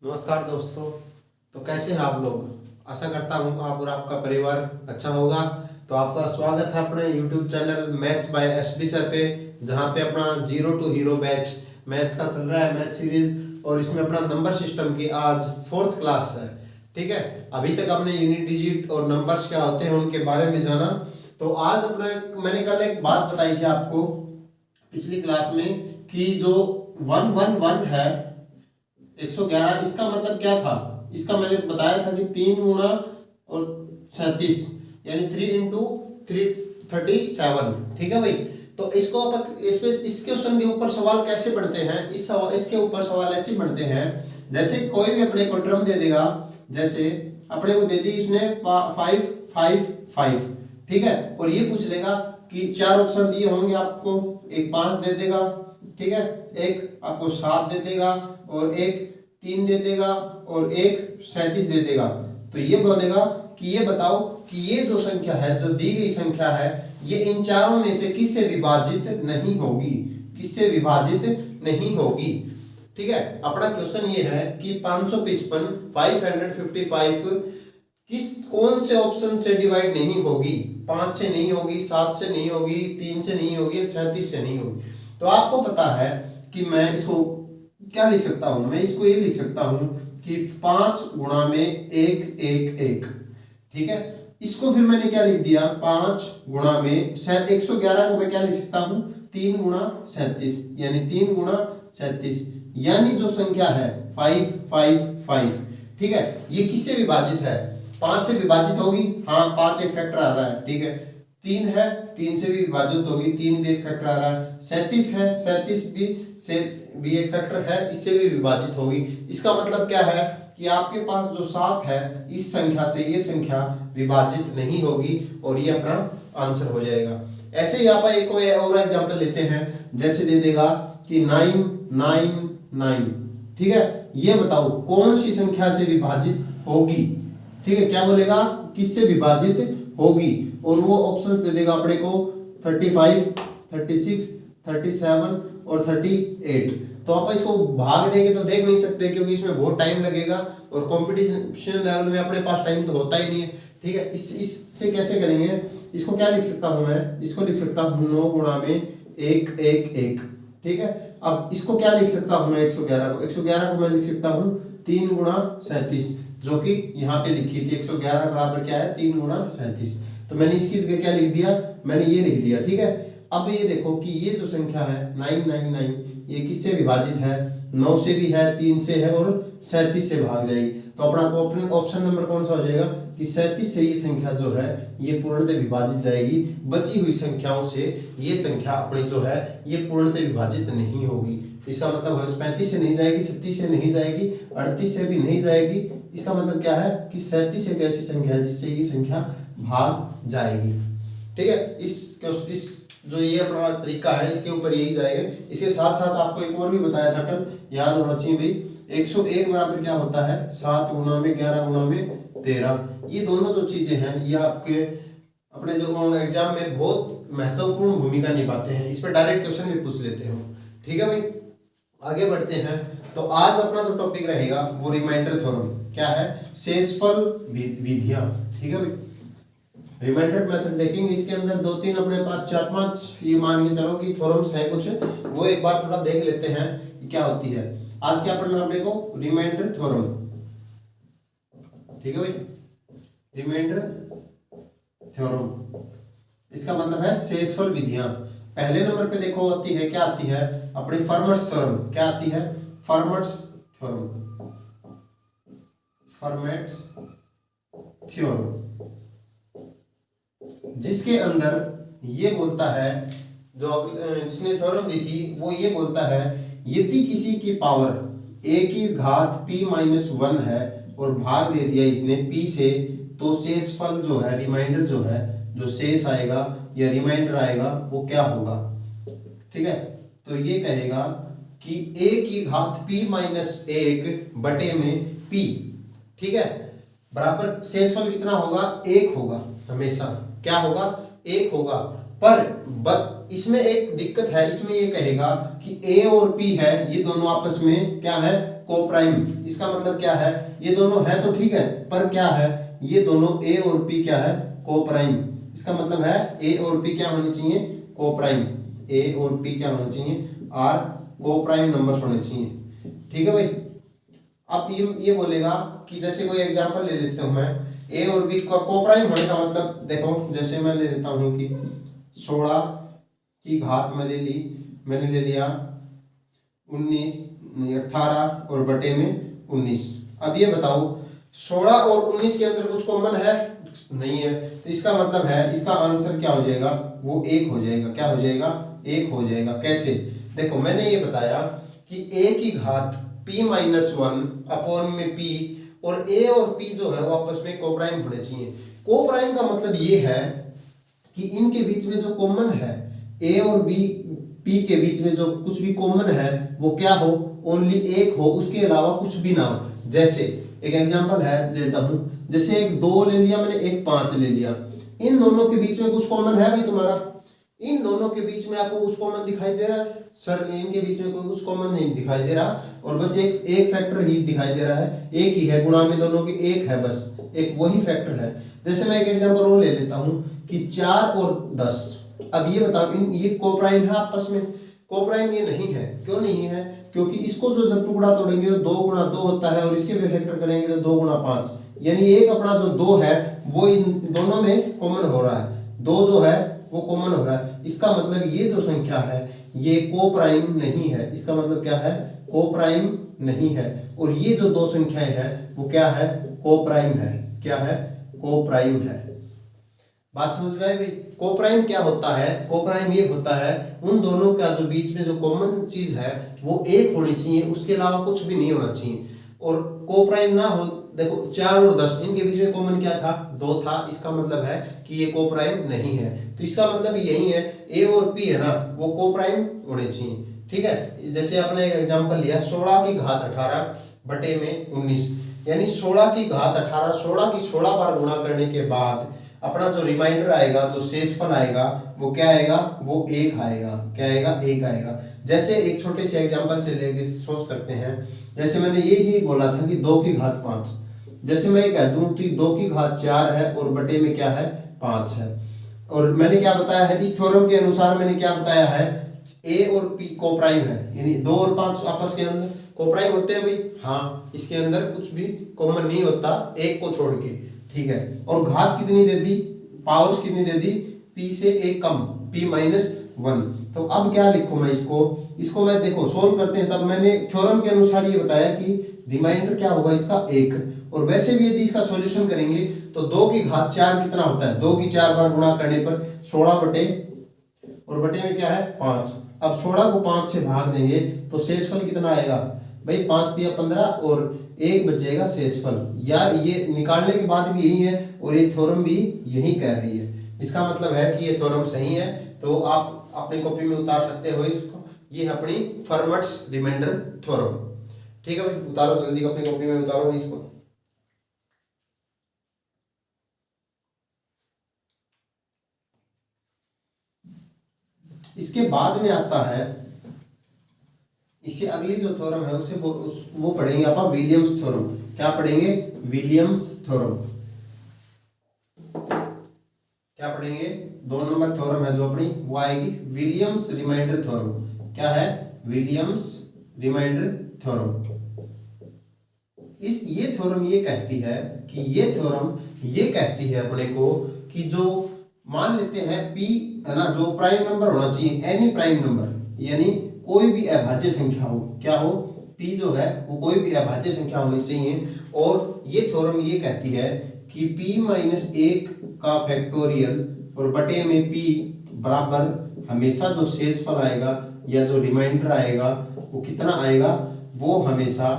नमस्कार दोस्तों। तो कैसे हैं आप लोग? आशा करता हूँ आप और आपका परिवार अच्छा होगा। तो आपका स्वागत है अपने YouTube channel maths by SB sir पे, जहाँ पे अपना zero to hero batch maths का चल रहा है, मैथ सीरीज। और इसमें अपना नंबर सिस्टम की आज 4th क्लास है। ठीक है, अभी तक हमने यूनिट डिजिट और नंबर्स क्या होते हैं उनके बारे में जाना। तो आज अपना मैंने कल एक बात बताई थी आपको पिछली क्लास में कि जो 111 है 111, इसका मतलब क्या था? इसका मैंने बताया था कि 3 गुणा और 37 यानी 3 इंटू 337। ठीक है भाई। तो इसको अपन इस क्वेश्चन के ऊपर सवाल कैसे बनते हैं, इसके ऊपर सवाल ऐसे बनते हैं जैसे कोई भी अपने को टर्म दे देगा। जैसे अपने को दे दी इसने 5 5 5। ठीक है, और ये पूछ लेगा कि 4 ऑप्शन दिए होंगे आपको, एक 5 दे देगा, ठीक है, एक आपको 7 दे देगा और एक 3 दे देगा और एक 37 दे देगा। तो ये बोलेगा कि ये बताओ कि ये जो संख्या है, जो दी गई संख्या है, ये इन चारों में से किससे विभाजित नहीं होगी, किससे विभाजित नहीं होगी। ठीक है, अपना क्वेश्चन ये है कि 555 555 कौन से ऑप्शन से डिवाइड नहीं होगी? 5 से नहीं होगी, 7 से नहीं होगी, 3 से नहीं होगी, 37 से नहीं होगी। तो आपको पता है कि मैं इसको क्या लिख सकता हूं, मैं इसको ये लिख सकता हूं कि 5 गुणा में 1 1 1। ठीक है, इसको फिर मैंने क्या लिख दिया, 5 गुणा में 111 को मैं क्या लिख सकता हूं, 3 गुणा 37 यानी 3 गुणा 37 यानी जो संख्या है 555। ठीक है, ये किससे विभाजित है? 5 से विभाजित होगी। हाँ, 5 एक फैक्टर आ रहा है। ठीक है, 3 है, 3 से भी विभाजित होगी, 3 भी एक फैक्टर आ रहा है। 37 है, 37 भी एक फैक्टर है, इससे भी विभाजित होगी। इसका मतलब क्या है कि आपके पास जो 7 है, इस संख्या से ये संख्या विभाजित नहीं होगी और ये अपना आंसर हो जाएगा। ऐसे ही आप एक और एग्जांपल लेते हैं। जैसे दे देगा कि 9 9 9। ठीक है, ये बताओ कौन सी संख्या से विभाजित होगी। ठीक है, क्या बोलेगा, किससे विभाजित होगी? और वो ऑप्शंस दे देगा अपने को 35 36 37 और 38। तो आप इसको भाग देंगे तो देख नहीं सकते क्योंकि इसमें बहुत टाइम लगेगा और कंपटीशन लेवल में अपने पास टाइम तो होता ही नहीं है। ठीक है, इससे कैसे करेंगे? इसको क्या लिख सकता हूं मैं, इसको लिख सकता हूं 9 गुणा में 1 1 1। ठीक है, अब इसको क्या लिख सकता हूं मैं, 111 को मैं लिख सकता हूं 3 गुणा 37, जो कि यहाँ पे लिखी थी 111 बराबर क्या है, 3 गुणा 37। तो मैंने इसकी जगह क्या लिख दिया, मैंने ये लिख दिया। ठीक है, अब ये देखो कि ये जो संख्या है 999, ये किससे विभाजित है? 9 से भी है, 3 से है और 37 से भाग जाएगी। तो अपना ऑप्शन नंबर कौन सा हो जाएगा कि 37 से ये संख्या जो है ये पूर्णतः विभाजित जाएगी। बची हुई संख्याओं से ये संख्या अपनी जो है ये पूर्णतः विभाजित नहीं होगी। इसका मतलब है 35 से नहीं जाएगी, 36 से नहीं जाएगी, 38 से भी नहीं जाएगी। इसका मतलब क्या है कि 37 एक ऐसी संख्या है जिससे ये संख्या भाग जाएगी। ठीक है, इस जो ये अपना तरीका है इसके ऊपर यही जाएगा। इसके साथ साथ आपको एक और भी बताया था कल, याद होना चाहिए भाई। 101 बराबर क्या होता है, 7 गुणा में 11 गुणा में 13। ये दोनों जो चीजें हैं ये आपके अपने जो एग्जाम में बहुत महत्वपूर्ण भूमिका निभाते हैं। इस पर डायरेक्ट क्वेश्चन भी पूछ लेते हैं। ठीक है भाई, आगे बढ़ते हैं। तो आज अपना जो टॉपिक रहेगा वो रिमाइंडर थ्योरम। क्या है? शेषफल विधियां। ठीक है भाई, रिमाइंडर मेथड देखेंगे। इसके अंदर 2-3 अपने पास 4-5 ये मान के चलो कि थ्योरम्स हैं कुछ, वो एक बार थोड़ा देख लेते हैं कि क्या होती है। आज क्या पढ़ना अपने को? Remainder theorem. ठीक है भाई, रिमाइंडर थ्योरम इसका मतलब है शेषफल विधियां। पहले नंबर पे देखो आती है, क्या आती है अपनी फर्मट्स थ्योरम। क्या आती है? फर्मट्स थ्योरम, फर्मेट्स थ्योरम, जिसके अंदर ये बोलता है, जो जिसने थ्योरम दी थी वो ये बोलता है यदि किसी की पावर a की घात p माइनस 1 है और भाग दे दिया इसने p से, तो शेषफल जो है, रिमाइंडर जो है, जो शेष आएगा या रिमाइंडर आएगा वो क्या होगा। ठीक है, तो ये कहेगा कि a की घात p माइनस 1 बटे में p, ठीक है, बराबर शेषफल कितना होगा? 1 होगा। हमेशा क्या होगा? 1 होगा। पर इसमें एक दिक्कत है, इसमें ये कहेगा कि a और p है, ये दोनों आपस में क्या है? को प्राइम। इसका मतलब क्या है, ये दोनों है तो ठीक है, पर क्या है, ये दोनों ए और पी क्या है, को प्राइम। इसका मतलब है ए और पी क्या होने चाहिए, को प्राइम। ए और पी क्या होने चाहिए, आर को प्राइम नंबर्स होने चाहिए। ठीक है भाई। अब ये बोलेगा कि जैसे कोई एग्जांपल ले लेता हूं मैं, ए और बी का को प्राइम होने का मतलब देखो, जैसे मैं ले लेता हूं कि 16 की घात मैंने ले लिया 19 18 और बटे में 19। अब ये बताओ 16 और 19 के अंदर कुछ कॉमन है, नहीं है, तो इसका मतलब है इसका आंसर क्या हो जाएगा, वो एक हो जाएगा। क्या हो जाएगा, एक हो जाएगा। कैसे, देखो मैंने ये बताया कि ए की घात p माइनस 1 अपॉन में p, और a और p जो है वो आपस में कोप्राइम होने चाहिए। कोप्राइम का मतलब ये है कि इनके बीच में जो कॉमन है, a और b p के बीच में जो कुछ भी कॉमन है वो क्या हो, ओनली एक हो, उसके अलावा कुछ भी ना हो। जैसे एक एग्जांपल है लेता हूं, जैसे एक 2 ले लिया मैंने, एक 5 ले लिया, इन दोनों के बीच में कुछ कॉमन है भाई तुम्हारा, इन दोनों के बीच में आपको कुछ कॉमन दिखाई दे रहा है, सर इनके बीच में कोई कुछ कॉमन नहीं दिखाई दे रहा, और बस एक फैक्टर ही दिखाई दे रहा है, एक ही है, गुणा में दोनों की एक है, बस एक वही फैक्टर है। जैसे मैं एक एग्जांपल और ले लेता हूं कि 4 और 10। अब ये बताओ ये कोप्राइम है आपस में, कोप्राइम ये नहीं है। क्यों नहीं है, क्योंकि इसको जो जब टुकड़ा तोड़ेंगे तो 2 गुणा 2 होता है, और इसके भी फैक्टर करेंगे तो 2 गुणा 5, यानी एक अपना जो 2 है वो इन दोनों में कॉमन हो रहा है, 2 जो है वो कॉमन हो रहा है। इसका मतलब ये जो संख्या है ये कोप्राइम नहीं है। इसका मतलब क्या है, कोप्राइम नहीं है। और ये जो दो संख्याएं हैं वो क्या है, कोप्राइम है। क्या है, कोप्राइम है। बात समझ में आई भाई। कोप्राइम क्या होता है, कोप्राइम ये होता है उन दोनों का जो बीच में जो कॉमन चीज है वो एक होनी चाहिए, उसके अलावा कुछ भी नहीं होना चाहिए। और कोप्राइम ना हो, देखो 4 और 10 इनके बीच में कॉमन क्या था, 2 था, इसका मतलब है कि ये कोप्राइम नहीं है। तो इसका मतलब यही है, ए और पी है ना वो कोप्राइम होने चाहिए। ठीक है, जैसे आपने एक एग्जांपल लिया 16 की घात 18 बटे में 19, यानी 16 की घात 18, 16 की 16 बार गुणा करने के बाद अपना जो रिमाइंडर आएगा, जो शेषफल आएगा वो क्या आएगा, वो एक आएगा। क्या आएगा, एक आएगा। जैसे एक छोटे से एग्जांपल से लेके सोच सकते हैं, जैसे मैंने ये ही बोला था कि 2 की घात 5, जैसे मैं कह दूं कि 2 की घात 4 है और बटे में क्या है, 5 है। और मैंने क्या बताया है, इस थ्योरम के अनुसार मैंने क्या बताया है, ए और पी कोप्राइम है, यानी 2 और 5 आपस के अंदर कोप्राइम होते हैं भाई। हाँ, इसके अंदर कुछ भी कॉमन नहीं होता एक को छोड़ के। ठीक है, और घात कितनी दे दी, पावर्स कितनी दे दी, p से एक कम, p माइनस 1। तो अब क्या लिखूं मैं इसको मैं देखो सोल्व करते हैं, तब मैंने थ्योरम के अनुसार ये बताया कि रिमाइंडर क्या होगा इसका 1। और वैसे भी यदि इसका सॉल्यूशन करेंगे तो 2 की घात 4 कितना होता है, 2 की 4 बार गुणा करने पर 16 बटे, और बटे में क्या है 5। अब 16 को 5 से भाग देंगे तो शेषफल कितना आएगा भाई, 5 दिया 15 और 1 बचेगा शेषफल। या ये निकालने के बाद भी यही है, और ये थ्योरम भी यही कह रही है। इसका मतलब है कि ये थ्योरम सही है। तो आप अपनी कॉपी में उतार सकते हो इसको, ये है अपनी फर्मट्स रिमाइंडर थ्योरम। ठीक है भाई, उतारो जल्दी अपनी कॉपी में उतारो इसको। इसके बाद में आता है, इससे अगली जो थ्योरम है उसे वो पढ़ेंगे आप विलियम्स थ्योरम। क्या पढ़ेंगे, विलियम्स थ्योरम। क्या पढ़ेंगे, 2 नंबर थ्योरम है जो अपनी वो आएगी विलियम्स रिमाइंडर थ्योरम। क्या है, विलियम्स रिमाइंडर थ्योरम। ये थ्योरम ये कहती है कि ये थ्योरम ये कहती है अपने को कि जो मान लेते हैं p है ना, जो प्राइम नंबर होना चाहिए, एनी प्राइम नंबर, यानी कोई भी अभाज्य संख्या हो, क्या हो, p जो है वो कोई भी अभाज्य संख्या होनी चाहिए। और ये थ्योरम ये कहती है कि p माइनस 1 का फैक्टोरियल और बटे में p बराबर हमेशा जो शेषफल आएगा या जो रिमाइंडर आएगा वो कितना आएगा, वो हमेशा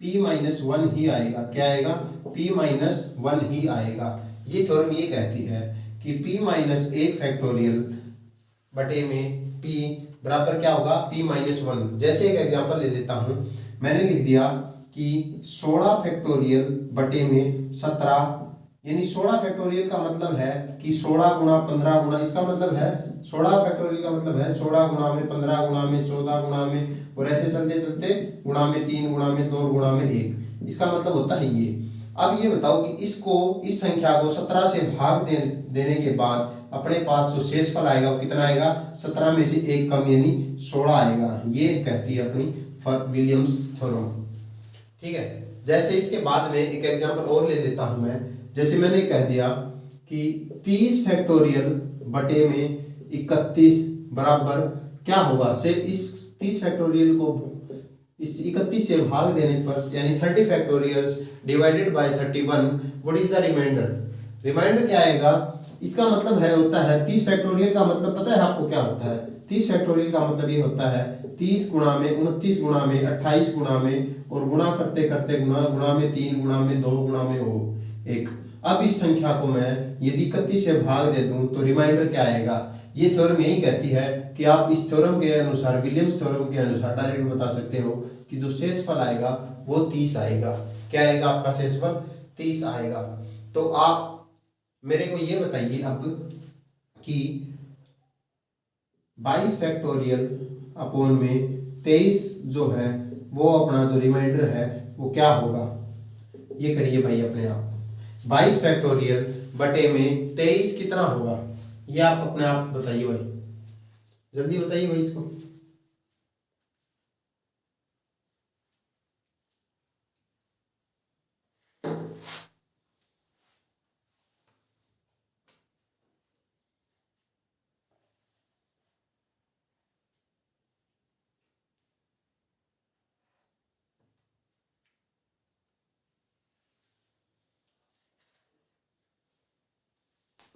p माइनस 1 ही आएगा। क्या आएगा, p माइनस 1 ही आएगा। ये थ्योरम ये कहती है कि p माइनस 1 फैक्टोरियल बटे में p बराबर क्या होगा, p माइनस 1। जैसे एक एग्जांपल ले लेता हूं, मैंने लिख दिया कि 16 फैक्टोरियल बटे में 17, यानी 16 फैक्टोरियल का मतलब है कि 16 गुणा 15 गुणा, इसका मतलब है 16 फैक्टोरियल का मतलब है 16 गुणा में 15 गुणा में 14 गुणा में, और ऐसे चलते चलते गुणा में 3 गुणा में 2 गुणा में 1, इसका मतलब होता है ये। अब ये बताओ कि इसको, इस संख्या को 17 से भाग देने के बाद अपने पास जो शेषफल आएगा वो कितना आएगा, 17 में से 1 कम यानी 16 आएगा। ये कहती है अपनी विलियम्स थ्योरम। ठीक है, जैसे इसके बाद में एक एग्जांपल और ले लेता हूं मैं। जैसे मैंने कह दिया कि 30 फैक्टोरियल बटे में 31 बराबर क्या होगा, से इस 30 फैक्टोरियल को इस 31 से भाग देने पर यानी 30 factorials divided by 31, what is the remainder. Remainder क्या आएगा, इसका मतलब है होता है 30 फैक्टोरियल का मतलब पता है आपको क्या होता है। 30 फैक्टोरियल का मतलब ये होता है 30 गुणा में 29 गुणा में 28 गुणा में, और गुणा करते करते गुणा में 3 गुणा में 2 गुणा में 1। अब इस संख्या को मैं यदि 31 से भाग दे दूं तो रिमाइंडर क्या आएगा। ये थ्योरम यही कहती है कि आप इस थ्योरम के अनुसार, विलियम्स थ्योरम के अनुसार डायरेक्ट बता सकते हो कि जो शेषफल आएगा वो 30 आएगा। क्या आएगा आपका शेषफल, 30 आएगा। तो आप मेरे को ये बताइए अब कि 22 फैक्टोरियल अपॉन में 23 जो है वो अपना जो रिमाइंडर है वो क्या होगा, ये करिए भाई अपने आप। 22 फैक्टोरियल बटे में 23 कितना होगा, ये आप अपने आप बताइए भाई, जल्दी बताइए भाई इसको।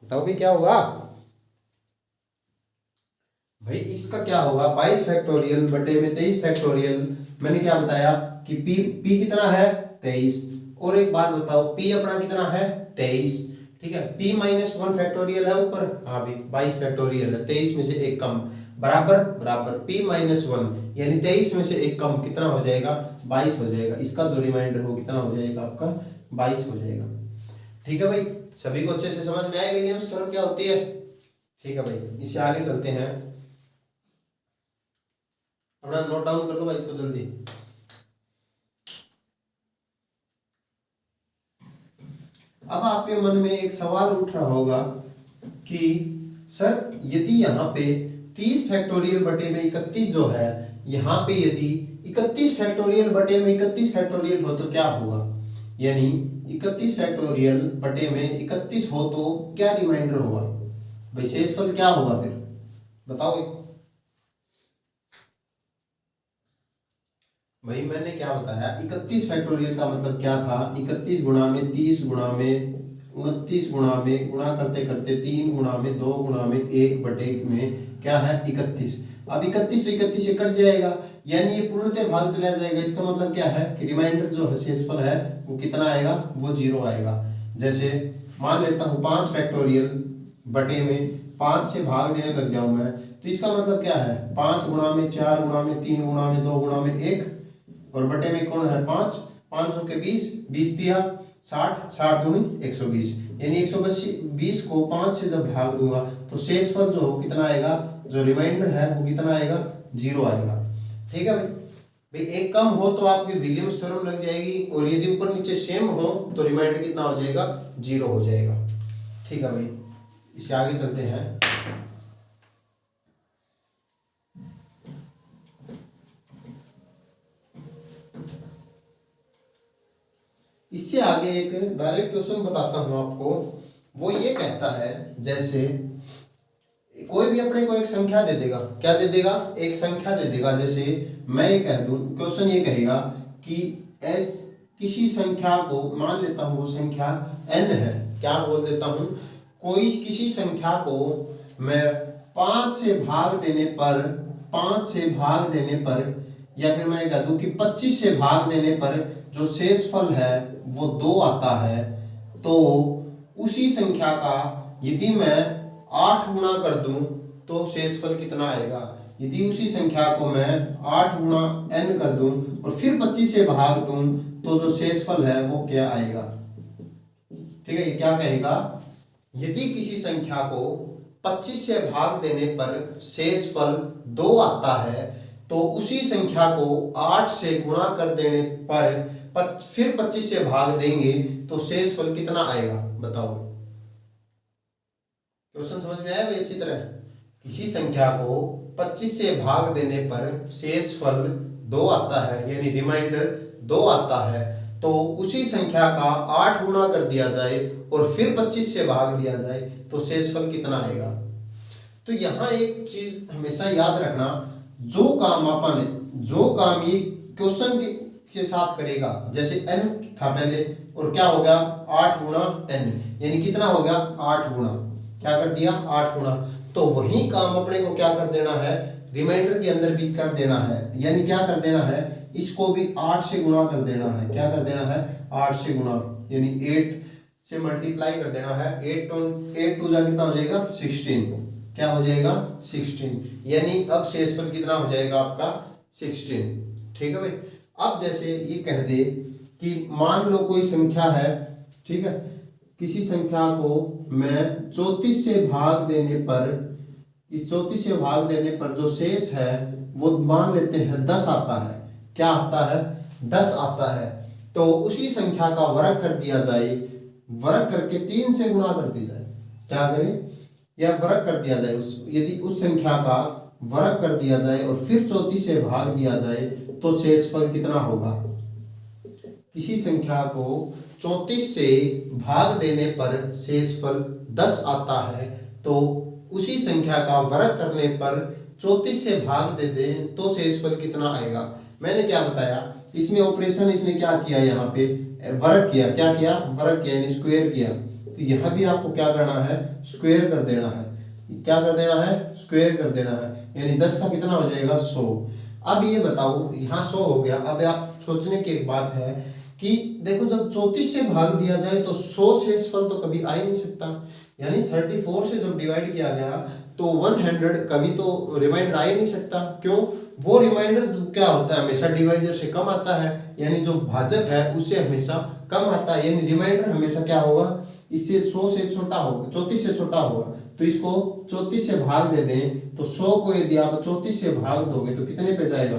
बताओ भी क्या होगा भाई, इसका क्या होगा 22 फैक्टोरियल बटे में 23 फैक्टोरियल। मैंने क्या बताया कि p कितना है 23। और एक बात बताओ p अपना कितना है 23। ठीक है, p माइनस 1 फैक्टोरियल है ऊपर, हाँ भी 22 फैक्टोरियल है, 23 में से 1 कम, बराबर बराबर p माइनस 1 यानी 23 में से 1 कम कितना हो जाएगा, 22 हो जाएगा। इसका जो रिमाइंडर हो कितना हो जाएगा आपका, 22 हो जाएगा। ठीक है भाई, सभी को अच्छे से समझ में आया विलियम्स थ्योरम क्या होती है। ठीक है भाई, इससे आगे चलते हैं, अपना नोट डाउन कर लो भाई इसको जल्दी। अब आपके मन में एक सवाल उठ रहा होगा कि सर यदि यहाँ पे 30 फैक्टोरियल बटे में 31 जो है, यहाँ पे यदि 31 फैक्टोरियल बटे में 31 फैक्टोरियल हो तो क्या होगा, यानी 31 फैक्टोरियल बटे में 31 हो तो क्या रिमाइंडर होगा भाई, शेषफल क्या होगा फिर बताओ भाई। मैंने क्या बताया 31 फैक्टोरियल का मतलब क्या था, 31 गुणा में 30 गुणा में 29 गुणा में, गुणा करते करते 3 गुणा में 2 गुणा में 1 बटे में क्या है 31। अब 31 तो 31 से कट जाएगा यानी ये पूर्णतः भाग चला जाएगा। इसका मतलब क्या है कि रिमाइंडर जो है शेषफल है वो कितना आएगा, वो 0 आएगा। जैसे मान लेता हूँ 5 फैक्टोरियल बटे में 5 से भाग देने लग जाऊं मैं, तो इसका मतलब क्या है 5 गुणा में 4 गुणा में 3 गुणा में 2 गुणा में 1, और बटे में कौन है 5, 500 के 20, 20 दिया 60, 60 दूनी 120 यानी 120 को 5 से जब भाग दूंगा तो शेषफल जो कितना आएगा, जो रिमाइंडर है वो कितना आएगा 0 आएगा। ठीक है भाई, भाई एक कम हो तो आपकी विलियम्स थ्योरम लग जाएगी, और यदि ऊपर नीचे सेम हो तो रिमाइंडर कितना हो जाएगा 0 हो जाएगा। ठीक है भाई, इससे आगे चलते हैं। इससे आगे एक डायरेक्ट क्वेश्चन बताता हूं आपको, वो ये कहता है जैसे कोई भी अपने को एक संख्या दे देगा, क्या दे देगा, एक संख्या दे देगा। जैसे मैं ये कह दूं, क्वेश्चन ये कहेगा कि एस किसी संख्या को, मान लेता हूं वो संख्या n है, क्या बोल देता हूं, कोई किसी संख्या को मैं 5 से भाग देने पर, 5 से भाग देने पर, या फिर मैं कह दूं कि 25 से भाग देने पर जो शेषफल है वो 2 आता है, तो उसी संख्या का यदि मैं 8 गुणा कर दूं तो शेषफल कितना आएगा। यदि उसी संख्या को मैं 8 गुणा n कर दूं और फिर 25 से भाग दूं तो जो शेषफल है वो क्या आएगा। ठीक है, ये क्या कहेगा, यदि किसी संख्या को 25 से भाग देने पर शेष फल 2 आता है, तो उसी संख्या को 8 से गुणा कर देने पर फिर 25 से भाग देंगे तो शेष फल कितना आएगा, बताओ। क्वेश्चन समझ में आया भाई अच्छी तरह। किसी संख्या को 25 से भाग देने पर शेष फल 2 आता है, यानी रिमाइंडर 2 आता है, तो उसी संख्या का 8 गुणा कर दिया जाए और फिर 25 से भाग दिया जाए तो शेषफल कितना आएगा। तो यहाँ एक चीज हमेशा याद रखना, जो काम ये क्वेश्चन के साथ करेगा, जैसे n था पहले और क्या हो गया 8 गुणा n, यानी कितना हो गया 8 गुणा, क्या कर दिया 8 गुणा, तो वही काम अपने को क्या कर देना है रिमाइंडर के अंदर भी कर देना है, यानी क्या कर देना है इसको भी 8 से गुणा कर देना है। क्या कर देना है 8 से गुणा, यानी 8 से मल्टीप्लाई कर देना है। 8 टू जा कितना हो जाएगा 16, क्या हो जाएगा 16, यानी अब शेषफल कितना हो जाएगा आपका 16। ठीक है भाई। अब जैसे ये कह दे कि मान लो कोई संख्या है, ठीक है, किसी संख्या को मैं 34 से भाग देने पर, इस 34 से भाग देने पर जो शेष है वो मान लेते हैं 10 आता है। क्या आता है 10 आता है, तो उसी संख्या का वर्ग कर दिया जाए, वर्ग करके 3 से गुणा कर दी जाए। क्या करें, या वर्ग कर दिया जाए यदि उस संख्या का वर्ग कर दिया जाए और फिर 34 से भाग दिया जाए तो शेषफल कितना होगा। किसी संख्या को 34 से भाग देने पर शेषफल 10 आता है, तो उसी संख्या का वर्ग करने पर 34 से भाग दे दें तो शेषफल कितना आएगा। मैंने क्या बताया, इसमें ऑपरेशन इसने क्या किया, यहाँ पे वर्ग किया, क्या किया वर्ग किया यानी स्क्वायर किया, तो यहाँ भी आपको क्या करना है स्क्वायर कर देना है। क्या कर देना है स्क्वायर कर देना है, यानी 10 का कितना हो जाएगा 100। अब ये बताओ यहाँ 100 हो गया। अब आप सोचने की एक बात है कि देखो जब 34 से भाग दिया जाए तो 100 शेषफल तो कभी आ ही नहीं सकता, यानी 34 से जब डिवाइड किया गया तो 100 कभी तो रिमाइंडर आ ही नहीं सकता। क्यों, वो रिमाइंडर क्या होता है हमेशा डिवाइजर से कम आता है, यानी जो भाजक है उससे हमेशा कम आता है, यानी रिमाइंडर हमेशा क्या होगा इससे 100 से छोटा होगा, 34 से छोटा होगा। तो इसको 34 से भाग दे दें तो 100 को यदि आप 34 से भाग दोगे तो कितने पे जाएगा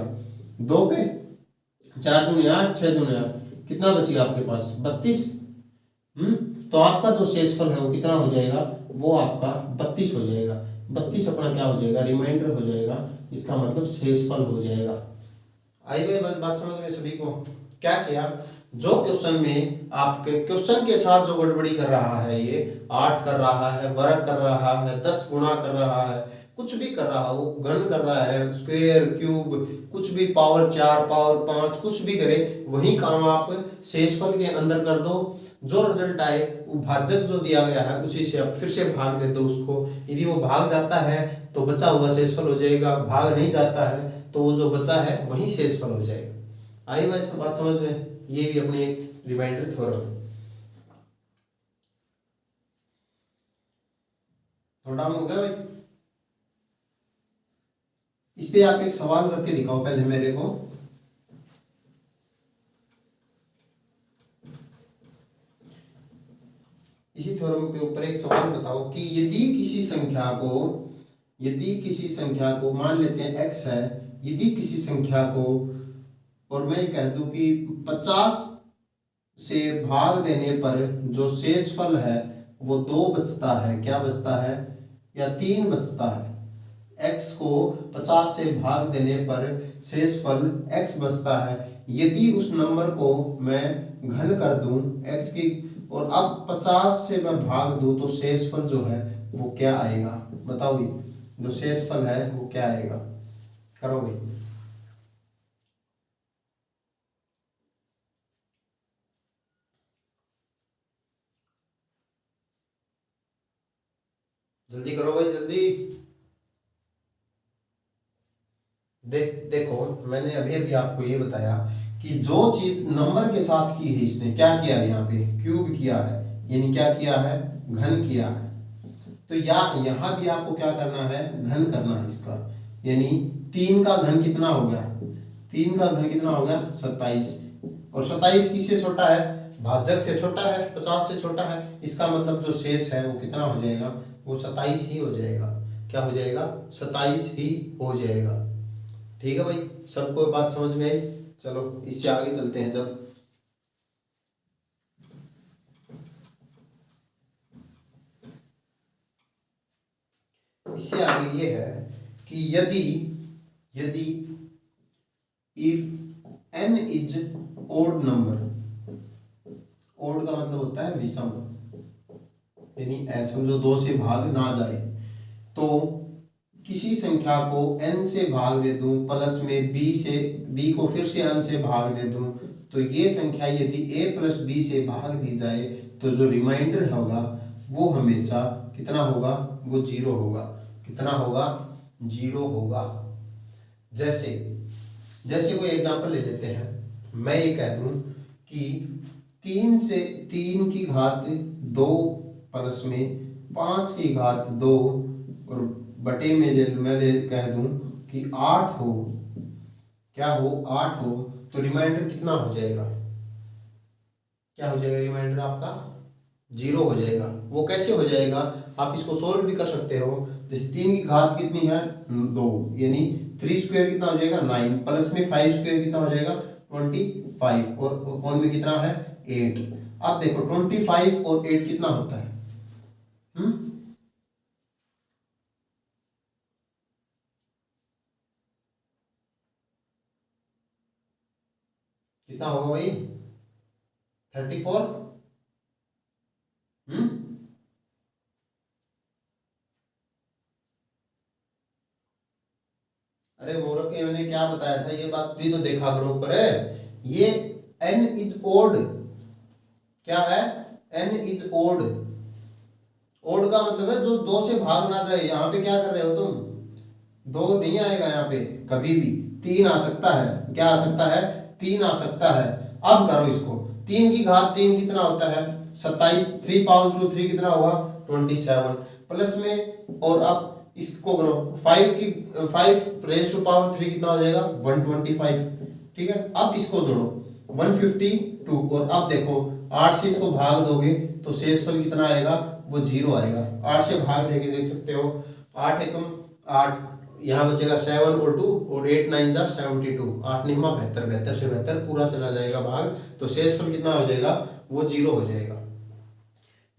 2 पे, 4 दूनी 8, 6 दूनी 8, कितना बचेगा आपके पास 32। तो आपका जो शेषफल है वो कितना हो जाएगा, वो आपका 32 हो जाएगा। 32 अपना क्या हो जाएगा रिमाइंडर हो जाएगा, इसका मतलब शेषफल हो जाएगा। आई भाई बात समझ में सभी को। क्या किया, जो क्वेश्चन में आपके क्वेश्चन के साथ जो गड़बड़ी कर रहा है, ये 8 कर रहा है, वर्ग कर रहा है, 10 गुणा कर रहा है, कुछ भी कर रहा हो, घन कर रहा है, स्क्वायर क्यूब कुछ भी, पावर 4 पावर 5 कुछ भी करे, वही काम आप शेषफल के अंदर कर दो। जो रिजल्ट आए वो भाजक जो दिया गया है उसी से आप फिर से भाग दे दो उसको। यदि वो भाग जाता है तो बचा हुआ शेषफल हो जाएगा, भाग नहीं जाता है तो वो जो बचा है वही शेषफल हो जाएगा। आई बात समझ में। ये भी अपनी एक रिमाइंडर थ्योरम है। थोड़ा हो गया भाई। इस पे आप एक सवाल करके दिखाओ पहले मेरे को। इसी थ्योरम के ऊपर एक सवाल बताओ कि यदि किसी संख्या को मान लेते हैं x है, यदि किसी संख्या को, और मैं कह दूं कि 50 से भाग देने पर जो शेषफल है वो 2 बचता है, क्या बचता है या 3 बचता है। x को 50 से भाग देने पर शेषफल x बचता है। यदि उस नंबर को मैं घन कर दूं x की, और अब 50 से मैं भाग दूं तो शेषफल जो है वो क्या आएगा, बताओ भाई जो शेषफल है वो क्या आएगा, करो भाई। जल्दी करो भाई जल्दी। देखो मैंने अभी अभी आपको ये बताया कि जो चीज नंबर के साथ की है, इसने क्या किया है यहाँ पे क्यूब किया है, यानी क्या किया है घन किया है। तो यहाँ भी आपको क्या करना है घन करना है इसका, यानी 3 का घन कितना हो गया, 3 का घन कितना हो गया 27, और 27 किससे छोटा है भाजक से छोटा है, 50 से छोटा है। इसका मतलब जो शेष है वो कितना हो जाएगा वो 27 ही हो जाएगा। क्या हो जाएगा? 27 ही हो जाएगा। ठीक है भाई, सबको बात समझ में आई? चलो इससे आगे चलते हैं। जब इससे आगे ये है कि यदि यदि if n is odd number, odd का मतलब होता है विषम, यानी ऐसे जो 2 से भाग ना जाए, तो किसी संख्या को n से भाग दे दूं प्लस में b को फिर से n से भाग दे दूं, तो ये संख्या यदि a प्लस b से भाग दी जाए तो जो रिमाइंडर होगा वो हमेशा कितना होगा? वो 0 होगा। कितना होगा? 0 होगा। जैसे जैसे कोई एग्जांपल ले लेते हैं, मैं ये कह दूं कि 3 की घात 2 प्लस में 5 की घात 2 और बटे में मैं कह दूं कि 8 हो। क्या हो? 8 हो। तो रिमाइंडर कितना हो जाएगा? क्या हो जाएगा? रिमाइंडर आपका 0 हो जाएगा। वो कैसे हो जाएगा? आप इसको सोल्व भी कर सकते हो। जैसे 3 की घात कितनी है? 2, यानी 3 स्क्वायर कितना हो जाएगा? 9 प्लस में 5 स्क्वायर कितना हो जाएगा? 25 और अपॉन में कितना है? 8। अब देखो 25 और 8 कितना होता है? कितना होगा भाई? 34। अरे मूर्ख, ये मैंने क्या बताया था? ये बात भी तो देखा करो ऊपर है। ये n इज ओड। क्या है? n is odd. ओड का मतलब है जो 2 से भाग ना जाए। यहाँ पे क्या कर रहे हो तुम? 2 नहीं आएगा यहाँ पे कभी भी। 3 आ सकता है। क्या आ सकता है? 3 आ सकता है। अब करो इसको। 3 की घात 3 कितना होता है? 27। 3 पावर 2 3 कितना होगा? 27 प्लस में, और अब इसको करो 5 रेज टू पावर 3 कितना हो जाएगा? 125। ठीक है, अब इसको जोड़ो 152 और अब देखो 8 से इसको भाग दोगे तो शेषफल कितना आएगा? वो 0 आएगा। 8 से भाग देके देख सकते हो। 8 एकम 8, यहाँ बचेगा 7 और 2 और 8 9 जा 72। 8 निमा 72, 72 से 72 पूरा चला जाएगा भाग, तो शेषफल कितना हो जाएगा? वो 0 हो जाएगा।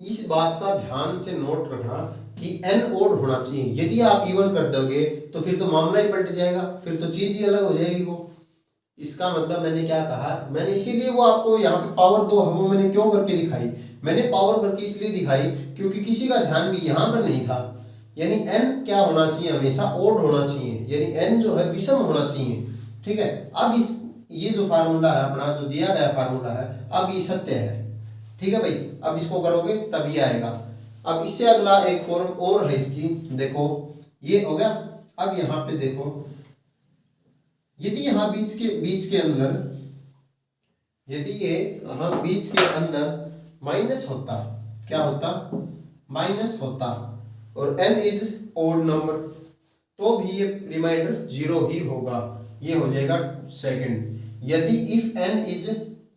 इस बात का ध्यान से नोट रखना कि n ओड होना चाहिए। यदि आप इवन कर दोगे तो फिर तो मामला ही पलट जाएगा, फिर तो चीज ही अलग हो जाएगी। वो इसका मतलब मैंने क्या कहा? मैंने इसीलिए वो आपको यहाँ पे पावर 2 वो मैंने क्यों करके दिखाई? मैंने पावर करके इसलिए दिखाई क्योंकि किसी का ध्यान भी यहाँ पर नहीं था। यानी n क्या होना चाहिए? हमेशा ओड होना चाहिए, यानी n जो है विषम होना चाहिए। ठीक है, अब इस ये जो फार्मूला है अपना, जो दिया गया फार्मूला है, अब ये सत्य है। ठीक है भाई, अब इसको करोगे तब ये आएगा। अब इससे अगला एक फॉर्म और है इसकी, देखो ये हो गया। अब यहाँ पे देखो, यदि यहाँ बीच के अंदर, यदि ये यहाँ बीच के अंदर माइनस होता, क्या होता? माइनस होता, और n इज ओड नंबर, तो भी ये रिमाइंडर 0 ही होगा। ये हो जाएगा सेकंड। यदि इफ n इज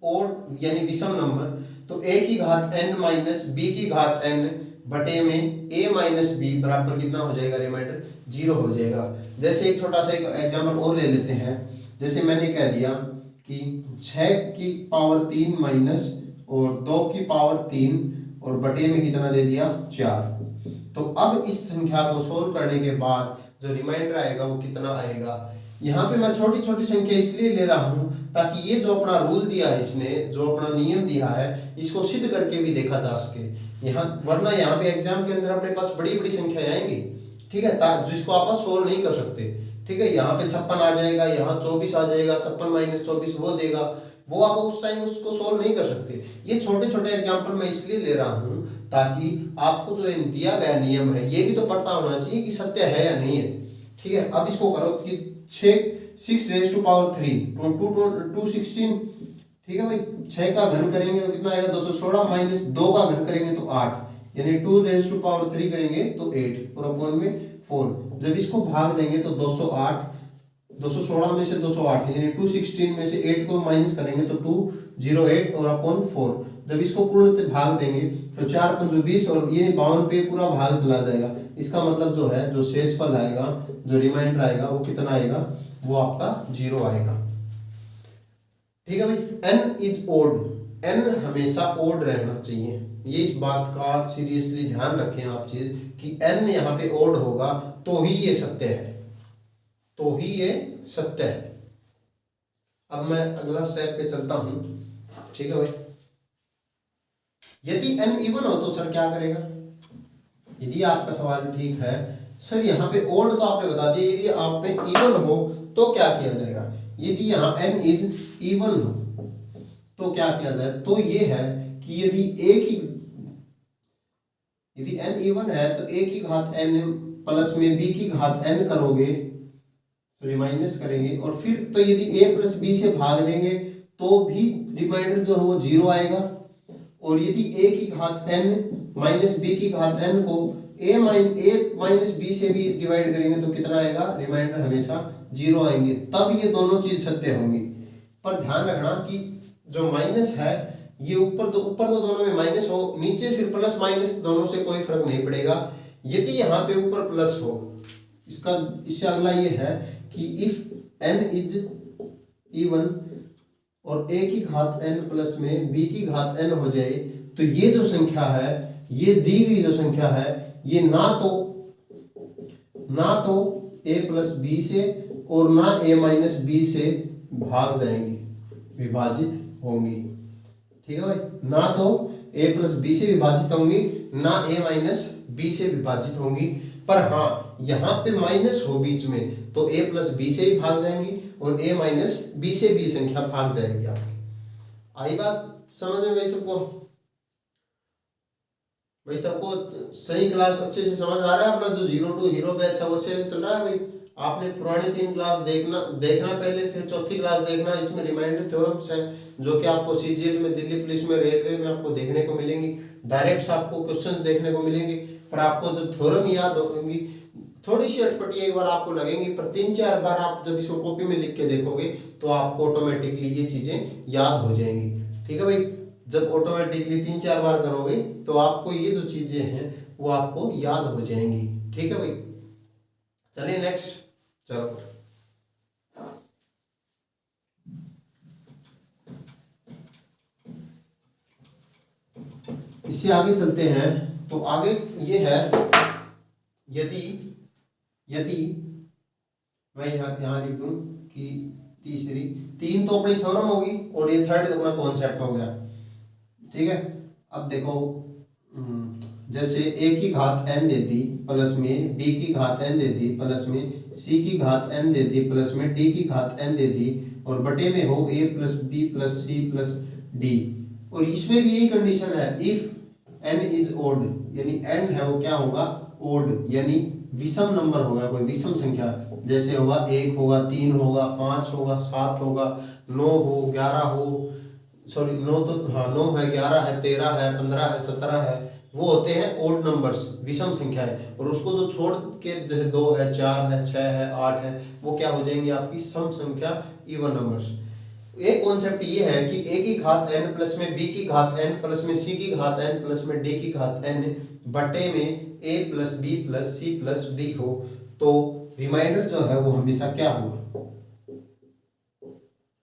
ओड यानी विषम नंबर, तो a की घात n माइनस b की घात n बटे में a माइनस b बराबर कितना हो जाएगा? रिमाइंडर 0 हो जाएगा। जैसे एक छोटा सा एक एग्जाम्पल और ले लेते हैं। जैसे मैंने कह दिया कि 6 की पावर 3 माइनस और 2 की पावर 3 और बटे में कितना दे दिया? 4। तो अब इस संख्या को सोल्व करने के बाद जो रिमाइंडर आएगा वो कितना आएगा? यहाँ पे मैं छोटी छोटी संख्या इसलिए ले रहा हूं ताकि ये जो अपना रूल दिया है, इसने जो अपना नियम दिया है, इसको सिद्ध करके भी देखा जा सके। यहाँ वरना यहाँ पे एग्जाम के अंदर अपने पास बड़ी बड़ी संख्याएं आएंगी, ठीक है, जिसको आप सोल्व नहीं कर सकते। ठीक है, यहाँ पे 56 आ जाएगा, यहाँ 24 आ जाएगा, 56 माइनस 24 वो देगा, वो आप उस टाइम उसको सोल्व नहीं कर सकते। ये छोटे छोटे एग्जाम्पल मैं इसलिए ले रहा हूँ ताकि आपको जो दिया गया नियम है ये भी तो पता होना चाहिए कि सत्य है या नहीं है। ठीक है, अब इसको करो कि 6 रेज टू पावर 3 216। ठीक है भाई, 6 का घन करेंगे तो कितना आएगा? 216 माइनस 2 का घन करेंगे तो 8, यानी 2 रेज टू पावर 3 करेंगे तो 8 और अपॉन में 4। जब इसको भाग देंगे तो 208, 216 में से 208 यानी 216 में से 8 को माइनस करेंगे तो 208 और अपॉन 4। जब इसको पूर्ण भाग देंगे तो 4 पंजो 20 और ये 52 पे पूरा भाग चला जाएगा। इसका मतलब जो है जो शेषफल आएगा, जो रिमाइंडर आएगा वो कितना आएगा, वो आपका 0 आएगा। ठीक है भाई। n इज ओड, n हमेशा ओड रहना चाहिए, ये इस बात का सीरियसली ध्यान रखें आप चीज कि n यहाँ पे ओड होगा तो ही ये सत्य है, तो ही ये सत्य है। अब मैं अगला स्टेप पे चलता हूं। ठीक है भाई। यदि n इवन हो तो सर क्या करेगा, यदि आपका सवाल ठीक है सर यहाँ पे ओड तो आपने बता दिया, यदि आप पे इवन हो तो क्या किया जाएगा, यदि यहाँ n इज इवन हो तो क्या किया जाए, तो ये है कि यदि यदि n इवन है तो a की घात n प्लस में b की घात n करोगे, सॉरी माइनस करेंगे, और फिर तो यदि a प्लस b से भाग देंगे तो भी रिमाइंडर जो है वो 0 आएगा। और यदि a की घात n माइनस b की घात n को a माइनस b से भी डिवाइड करेंगे तो कितना आएगा, रिमाइंडर हमेशा 0 आएंगे, तब ये दोनों चीज सत्य होंगी। पर ध्यान रखना कि जो माइनस है ये ऊपर तो दोनों में माइनस हो, नीचे फिर प्लस माइनस दोनों से कोई फर्क नहीं पड़ेगा। यदि यहाँ पे ऊपर प्लस हो, इससे अगला ये है कि इफ n इज इवन और a की घात n प्लस में b की घात n हो जाए तो ये जो संख्या है, ये दी गई जो संख्या है, ये ना तो a प्लस b से और ना a माइनस b से भाग जाएंगी, विभाजित होंगी। ठीक है भाई। ना तो a प्लस b से विभाजित होंगी, ना a माइनस b से विभाजित होंगी। पर हाँ यहाँ पे माइनस हो बीच में तो a प्लस b से ही भाग जाएंगी और a माइनस b से भी संख्या भाग जाएगी आपकी। आई बात समझ में भाई सबको? भाई सबको सही क्लास अच्छे से समझ आ रहा है? अपना जो 0 to हीरो बैच है वो से चल रहा है भाई? आपने पुरानी 3 क्लास देखना पहले, फिर चौथी क्लास देखना। इसमें रिमाइंडर थ्योरम्स हैं जो कि आपको सीजीएल में, दिल्ली पुलिस में, रेलवे में आपको देखने को मिलेंगी। डायरेक्ट आपको क्वेश्चंस देखने को मिलेंगे, पर आपको जो थ्योरम याद होंगी थोड़ी सी अटपटी एक बार आपको लगेंगी, पर 3-4 बार आप जब इसको कॉपी में लिख के देखोगे तो आपको ऑटोमेटिकली ये चीजें याद हो जाएंगी। ठीक है भाई। जब ऑटोमेटिकली 3-4 बार करोगे तो आपको ये जो चीजें हैं वो आपको याद हो जाएंगी। ठीक है भाई। चलिए नेक्स्ट, चलो इससे आगे चलते हैं। तो आगे ये है, यदि मैं यहाँ लिख दूं कि तीसरी 3 तो अपनी थ्योरम होगी और ये थर्ड अपना कॉन्सेप्ट हो गया। ठीक है। अब देखो जैसे a की घात n दे दी प्लस में b की घात n दे दी प्लस में c की घात n दे दी प्लस में d की घात n दे दी और बटे में हो a plus b plus c plus d। और इसमें भी यही कंडीशन है, इफ n इज ओड, यानी n है वो क्या होगा, ओड, यानी विषम नंबर होगा, कोई विषम संख्या, जैसे होगा 1 होगा, 3 होगा, 5 होगा, 7 होगा, 9 हो, 11 हो, सॉरी 9 तो हाँ 9 है, 11 है, 13 है, 15 है, 17 है, वो होते हैं ओड नंबर्स, विषम संख्या है। और उसको जो छोड़ के 2 है, 4 है, 6 है, 8 है, वो क्या हो जाएंगी आपकी सम संख्या, इवन नंबर्स। एक कॉन्सेप्ट ये है कि a की घात n प्लस में b की घात n प्लस में c की घात n प्लस में d की घात n बटे में a plus b plus c plus d हो तो रिमाइंडर जो है वो हमेशा क्या होगा,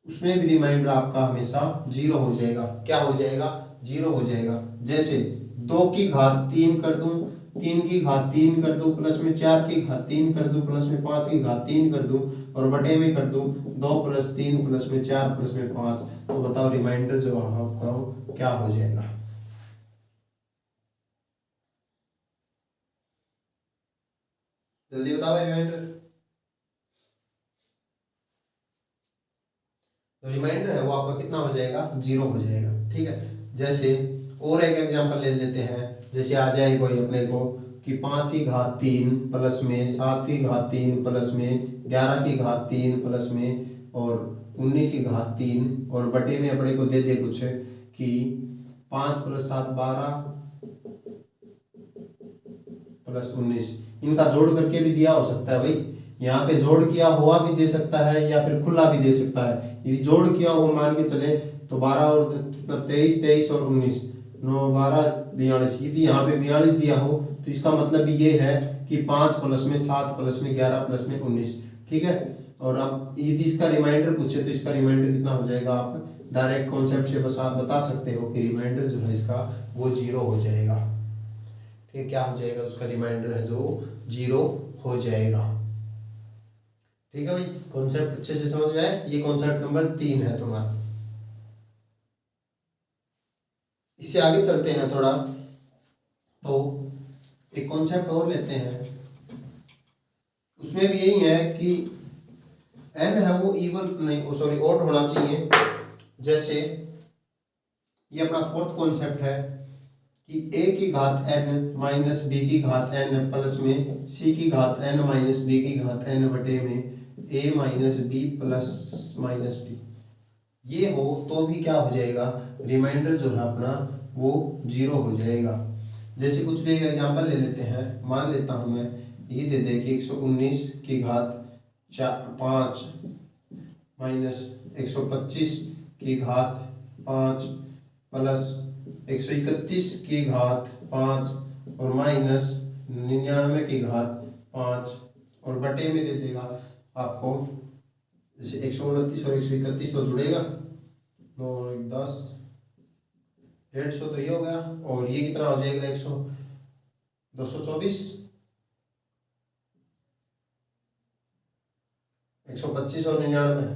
उसमें भी रिमाइंडर आपका हमेशा 0 हो जाएगा। क्या हो जाएगा, 0 हो जाएगा। जैसे 2 की घात 3 कर दूं, 3 की घात 3 कर दूं, प्लस में 4 की घात 3 कर दूं, प्लस में 5 की घात 3 कर दूं और बटे में कर दूं 2 प्लस 3 प्लस में 4 प्लस में 5, तो बताओ रिमाइंडर जो आपका क्या हो जाएगा। जल्दी बताओ रिमाइंडर। तो रिमाइंडर है वो आपका कितना हो जाएगा, 0 हो जाएगा। ठीक है। जैसे और एक एग्जांपल ले लेते हैं, जैसे आ जाए कोई अपने को कि 5 की घात 3 प्लस में 7 की घात 3 प्लस में 11 की घात 3 प्लस में और 19 की घात 3 और बटे में अपने को दे दे कुछ कि 5 प्लस 7 12 प्लस 19, इनका जोड़ करके भी दिया हो सकता है भाई, यहाँ पे जोड़ किया हुआ भी दे सकता है या फिर खुला भी दे सकता है। यदि जोड़ किया हुआ मान के चले तो 12 और कितना 23, 23 और 19, 9 12 42। यदि यहाँ पे 42 दिया हो तो इसका मतलब ये है कि 5 प्लस में 7 प्लस में 11 प्लस में 19, ठीक है। और अब यदि इसका रिमाइंडर पूछे तो इसका रिमाइंडर कितना हो जाएगा, आप डायरेक्ट कॉन्सेप्ट से बस आप बता सकते हो कि रिमाइंडर जो है इसका वो 0 हो जाएगा। ठीक, क्या हो जाएगा, उसका रिमाइंडर है जो 0 हो जाएगा। ठीक है भाई, कॉन्सेप्ट अच्छे से समझ में आए। ये कॉन्सेप्ट नंबर 3 है तुम्हारा। इससे आगे चलते हैं थोड़ा, तो एक कॉन्सेप्ट और लेते हैं। उसमें भी यही है कि n है वो इवन नहीं, सॉरी ऑड होना चाहिए। जैसे ये अपना फोर्थ कॉन्सेप्ट है कि a की घात n माइनस b की घात n प्लस में c की घात n माइनस b की घात n बटे में a minus b plus minus b, ये हो तो भी क्या हो जाएगा, रिमाइंडर जो है अपना वो 0 हो जाएगा। जैसे कुछ भी एक एग्जांपल ले लेते हैं, मान लेता हूं मैं, ये दे दे कि 119 की घात 5 माइनस 125 की घात 5 प्लस 131 की घात 5 और माइनस 99 की घात 5 और बटे में दे देगा आपको, जैसे 129 और 131 तो जुड़ेगा, 9 और 10, 150 तो ये हो गया। और ये कितना हो जाएगा, 224, 125 और 99,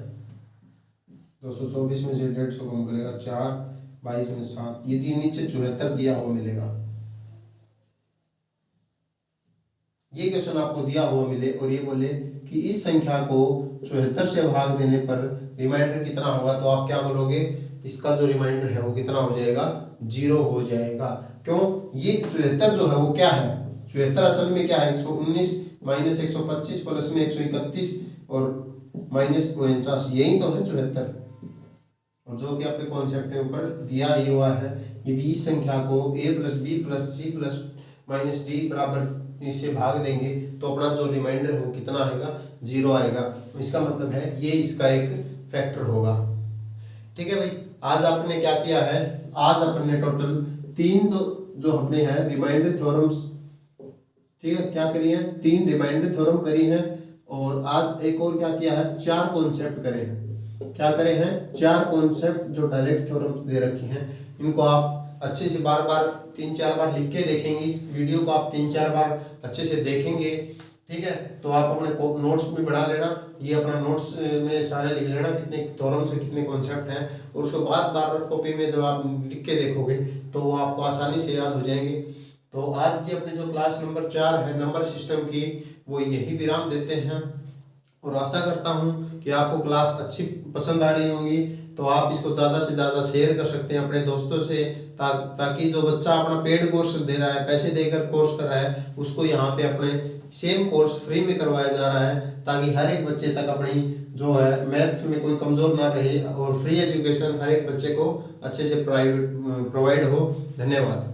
224 में से 150 कम करेगा 4, 22 में 7, ये नीचे 74 दिया हुआ मिलेगा। ये क्वेश्चन आपको दिया हुआ मिले और ये बोले कि इस संख्या को 74 से भाग देने पर रिमाइंडर कितना होगा, तो आप क्या बोलोगे, इसका जो रिमाइंडर है वो कितना हो जाएगा, 0 हो जाएगा। क्यों, ये 74 जो है वो क्या है, 74 असल में क्या है, 119 माइनस 125 प्लस में 131 और माइनस 49, यही तो है 74। और जो कि आपके कॉन्सेप्ट के ऊपर दिया ही हुआ है, यदि इस संख्या को a plus B plus C plus minus D बराबर इससे भाग देंगे तो अपना जो रिमाइंडर है वो कितना आएगा, 0 आएगा। इसका मतलब है ये इसका एक फैक्टर होगा। ठीक है भाई, आज आपने क्या किया है, आज अपने टोटल 3 जो अपने हैं रिमाइंडर थ्योरम्स, ठीक है, क्या करी है, 3 रिमाइंडर थ्योरम करी है। और आज एक और क्या किया है, 4 कॉन्सेप्ट करे हैं। क्या करे हैं, 4 कॉन्सेप्ट जो डायरेक्ट थ्योरम्स दे रखी हैं, इनको आप अच्छे से बार बार 3-4 बार लिख के देखेंगे। इस वीडियो को आप 3-4 बार अच्छे से देखेंगे, ठीक है। तो आप अपने नोट्स में बढ़ा लेना, ये अपना नोट्स में सारे लिख लेना कितने थ्योरम से कितने कॉन्सेप्ट हैं, और उसको बार बार कॉपी में जब आप लिख के देखोगे तो वो आपको आसानी से याद हो जाएंगे। तो आज की अपनी जो क्लास नंबर 4 है नंबर सिस्टम की, वो यही विराम देते हैं। और आशा करता हूँ कि आपको क्लास अच्छी पसंद आ रही होंगी। तो आप इसको ज़्यादा से ज़्यादा शेयर कर सकते हैं अपने दोस्तों से, ताकि जो बच्चा अपना पेड कोर्स दे रहा है, पैसे देकर कोर्स कर रहा है, उसको यहाँ पे अपने सेम कोर्स फ्री में करवाया जा रहा है, ताकि हर एक बच्चे तक अपनी जो है मैथ्स में कोई कमज़ोर ना रहे और फ्री एजुकेशन हर एक बच्चे को अच्छे से प्रोवाइड हो। धन्यवाद।